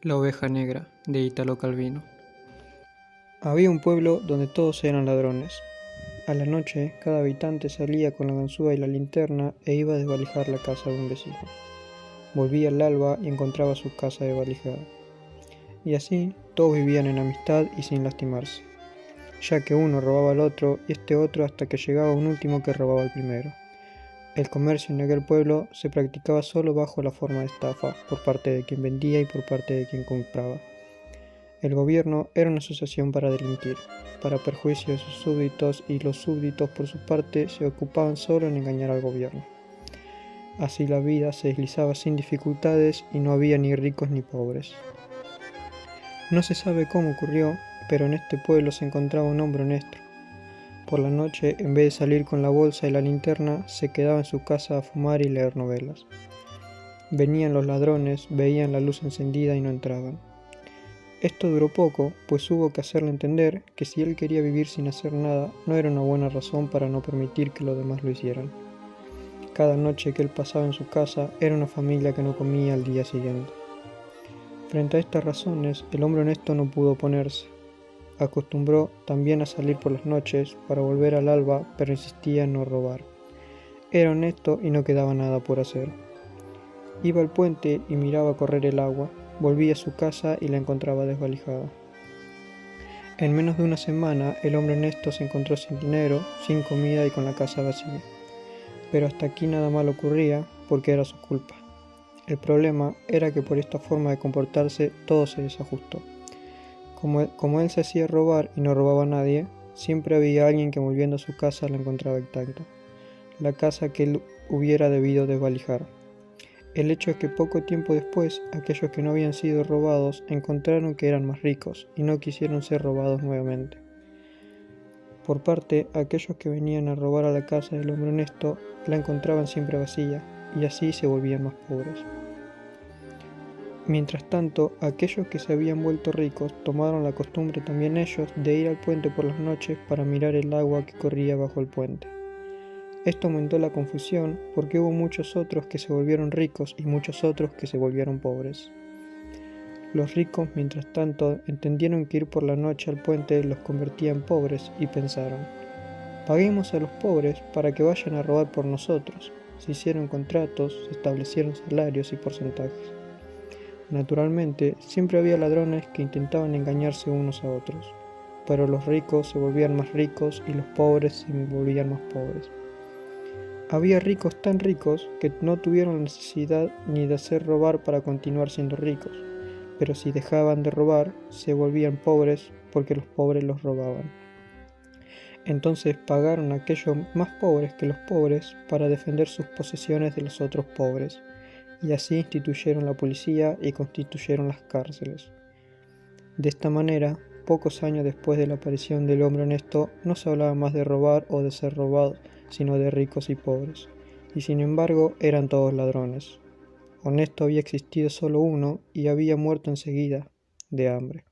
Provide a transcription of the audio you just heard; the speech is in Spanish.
La oveja negra, de Italo Calvino. Había un pueblo donde todos eran ladrones. A la noche, cada habitante salía con la ganzúa y la linterna e iba a desvalijar la casa de un vecino. Volvía al alba y encontraba su casa desvalijada. Y así, todos vivían en amistad y sin lastimarse, ya que uno robaba al otro y este otro hasta que llegaba un último que robaba al primero. El comercio en aquel pueblo se practicaba solo bajo la forma de estafa, por parte de quien vendía y por parte de quien compraba. El gobierno era una asociación para delinquir, para perjuicio de sus súbditos, y los súbditos por su parte se ocupaban solo en engañar al gobierno. Así la vida se deslizaba sin dificultades y no había ni ricos ni pobres. No se sabe cómo ocurrió, pero en este pueblo se encontraba un hombre honesto. Por la noche, en vez de salir con la bolsa y la linterna, se quedaba en su casa a fumar y leer novelas. Venían los ladrones, veían la luz encendida y no entraban. Esto duró poco, pues hubo que hacerle entender que si él quería vivir sin hacer nada, no era una buena razón para no permitir que los demás lo hicieran. Cada noche que él pasaba en su casa era una familia que no comía al día siguiente. Frente a estas razones, el hombre honesto no pudo oponerse. Acostumbró también a salir por las noches para volver al alba, pero insistía en no robar. Era honesto y no quedaba nada por hacer. Iba al puente y miraba correr el agua. Volvía a su casa y la encontraba desvalijada. En menos de una semana, el hombre honesto se encontró sin dinero, sin comida y con la casa vacía. Pero hasta aquí nada mal ocurría, porque era su culpa. El problema era que por esta forma de comportarse todo se desajustó. Como él se hacía robar y no robaba a nadie, siempre había alguien que volviendo a su casa la encontraba intacta, la casa que él hubiera debido desvalijar. El hecho es que poco tiempo después, aquellos que no habían sido robados encontraron que eran más ricos y no quisieron ser robados nuevamente. Por parte, aquellos que venían a robar a la casa del hombre honesto la encontraban siempre vacía y así se volvían más pobres. Mientras tanto, aquellos que se habían vuelto ricos tomaron la costumbre también ellos de ir al puente por las noches para mirar el agua que corría bajo el puente. Esto aumentó la confusión porque hubo muchos otros que se volvieron ricos y muchos otros que se volvieron pobres. Los ricos, mientras tanto, entendieron que ir por la noche al puente los convertía en pobres y pensaron: paguemos a los pobres para que vayan a robar por nosotros. Se hicieron contratos, se establecieron salarios y porcentajes. Naturalmente, siempre había ladrones que intentaban engañarse unos a otros, pero los ricos se volvían más ricos y los pobres se volvían más pobres. Había ricos tan ricos que no tuvieron necesidad ni de hacer robar para continuar siendo ricos, pero si dejaban de robar, se volvían pobres porque los pobres los robaban. Entonces pagaron a aquellos más pobres que los pobres para defender sus posesiones de los otros pobres, y así instituyeron la policía y constituyeron las cárceles. De esta manera, pocos años después de la aparición del hombre honesto, no se hablaba más de robar o de ser robado, sino de ricos y pobres, y sin embargo eran todos ladrones. Honesto había existido solo uno y había muerto enseguida, de hambre.